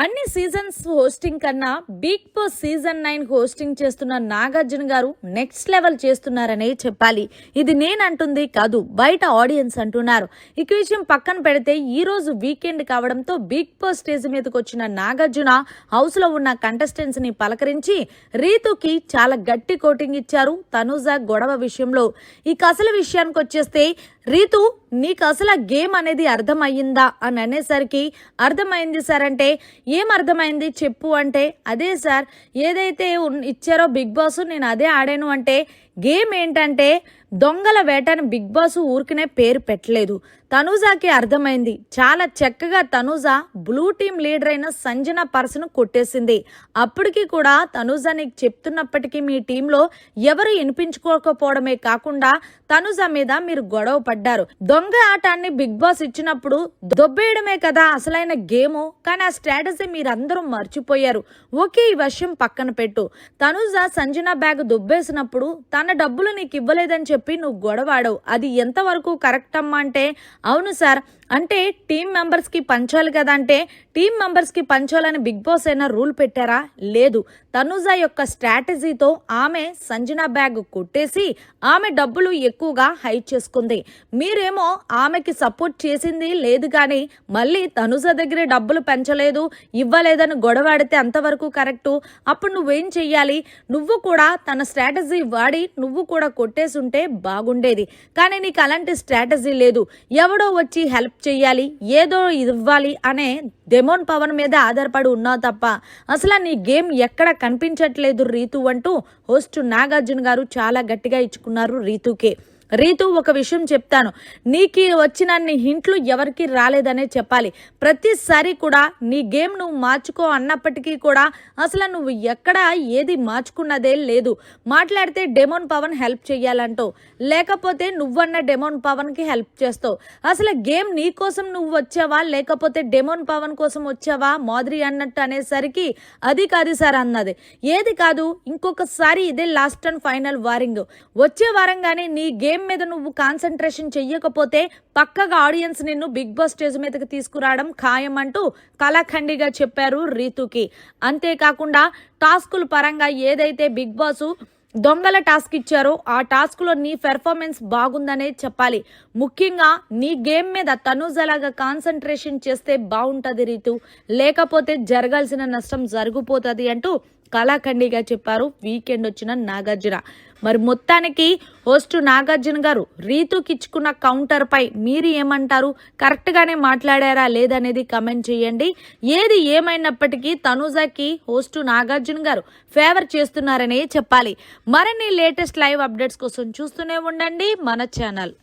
అన్ని seasons hosting కన్నా big boss season 9 hosting చేస్తున్న నాగార్జున గారు నెక్స్ట్ లెవెల్ చేస్తున్నారనే చెప్పాలి. ఇది నేనంటుంది కాదు, బయట ఆడియన్స్ అంటున్నారు. ఈ విషయం పక్కన పెడితే ఈ రోజు వీకెండ్ కావడంతో బిగ్ బాస్ స్టేజ్ మీదకి వచ్చిన నాగార్జున హౌస్ లో ఉన్న కంటెస్టెంట్స్ ని పలకరించి రీతుకి చాలా గట్టి కోటింగ్ ఇచ్చారు తనుజ గొడవ విషయంలో. ఇక అసలు విషయానికి వచ్చేస్తే రీతు నీకు అసలు గేమ్ అనేది అర్థమయ్యిందా అని అనేసరికి అర్థమైంది సార్ అంటే ఏం అర్థమైంది చెప్పు అంటే అదే సార్ ఏదైతే ఇచ్చారో బిగ్ బాస్ నేను అదే ఆడాను అంటే గేమ్ ఏంటంటే దొంగల వేటని బిగ్ బాస్ ఊరికనే పేరు పెట్టలేదు. తనూజాకి అర్థమైంది. చాలా చక్కగా తనూజ బ్లూ టీమ్ లీడర్ అయిన సంజన పర్సను కొట్టేసింది. అప్పటికి కూడా తనూజ నీకు చెప్తున్నప్పటికీ మీ టీంలో ఎవరు వినిపించుకోకపోవడమే కాకుండా తనూజ మీద మీరు గొడవ పడ్డారు. దొంగ ఆటాన్ని బిగ్ బాస్ ఇచ్చినప్పుడు దొబ్బేయడమే కదా అసలైన గేము. కానీ ఆ స్ట్రాటజీ మీరందరూ మర్చిపోయారు. ఓకే, ఈ విషయం పక్కన పెట్టు. తనూజ సంజన బ్యాగ్ దొబ్బేసినప్పుడు తన డబ్బులు నీకు ఇవ్వలేదని చెప్పి నువ్వు గొడవాడవు. అది ఎంతవరకు కరెక్ట్ అమ్మా అంటే అవును సార్, అంటే టీం మెంబర్స్ కి పంచాలి కదా అంటే టీం మెంబర్స్ కి పంచాలని బిగ్ బాస్ అయినా రూల్ పెట్టారా? లేదు. తనుజ యొక్క స్ట్రాటజీతో ఆమె సంజన బ్యాగ్ కొట్టేసి ఆమె డబ్బులు ఎక్కువగా హైడ్ చేసుకుంది. మీరేమో ఆమెకి సపోర్ట్ చేసింది లేదు కానీ మళ్ళీ తనుజ దగ్గరే డబ్బులు పెంచలేదు ఇవ్వలేదని గొడవాడితే అంతవరకు కరెక్టు. అప్పుడు నువ్వేం చెయ్యాలి? నువ్వు కూడా తన స్ట్రాటజీ వాడి నువ్వు కూడా కొట్టేసి ఉంటే బాగుండేది. కానీ నీకు అలాంటి స్ట్రాటజీ లేదు. ఎవడో వచ్చి హెల్ప్ చెయ్యాలి, ఏదో ఇవ్వాలి అనే డెమోన్ పవర్ మీద ఆధారపడి ఉన్నావు తప్ప అసలు నీ గేమ్ ఎక్కడ కనిపించట్లేదు రీతు అంటూ హోస్ట్ నాగార్జున గారు చాలా గట్టిగా ఇచ్చుకున్నారు రీతుకే. రీతు ఒక విషయం చెప్తాను, నీకు వచ్చిన హింట్లు ఎవరికి రాలేదనే చెప్పాలి. ప్రతిసారి కూడా నీ గేమ్ నువ్వు మార్చుకో అన్నప్పటికీ కూడా అసలు నువ్వు ఎక్కడ ఏది మార్చుకున్నదే లేదు. మాట్లాడితే డెమోన్ పవన్ హెల్ప్ చెయ్యాలంటావు, లేకపోతే నువ్వన్న డెమోన్ పవన్కి హెల్ప్ చేస్తావు. అసలు గేమ్ నీ కోసం నువ్వు వచ్చావా లేకపోతే డెమోన్ పవన్ కోసం వచ్చావా మాదిరి అన్నట్టు అనేసరికి అది కాదు సార్ అన్నది. ఏది కాదు, ఇంకొకసారి ఇదే లాస్ట్ అండ్ ఫైనల్ వారింగ్. వచ్చే వారం కానీ నీ గేమ్ మీద నువ్వు కాన్సన్ట్రేషన్ చెయ్యకపోతే పక్కగా ఆడియన్స్ నిన్ను బిగ్ బాస్ స్టేజ్ మీదకి తీసుకురావడం ఖాయం అంటూ కళాఖండిగా చెప్పారు రీతుకి. అంతేకాకుండా టాస్కుల పరంగా ఏదైతే బిగ్ బాస్ దొంగల టాస్క్ ఇచ్చారో ఆ టాస్క్ లో నీ పెర్ఫార్మెన్స్ బాగుందనే చెప్పాలి. ముఖ్యంగా నీ గేమ్ మీద తనుజలాగా కాన్సన్ట్రేషన్ చేస్తే బాగుంటది రీతు, లేకపోతే జరగాల్సిన నష్టం జరిగిపోతుంది అంటూ కళాఖండిగా చెప్పారు వీకెండ్ వచ్చిన నాగార్జున. మరి మొత్తానికి హోస్ట్ నాగార్జున గారు రీతుకి ఇచ్చుకున్న కౌంటర్ పై మీరు ఏమంటారు? కరెక్ట్ గానే మాట్లాడారా లేదనేది కమెంట్ చేయండి. ఏది ఏమైనప్పటికీ తనుజకి హోస్ట్ నాగార్జున గారు ఫేవర్ చేస్తున్నారనే చెప్పాలి. మరిన్ని లేటెస్ట్ లైవ్ అప్డేట్స్ కోసం చూస్తూనే ఉండండి మన ఛానల్.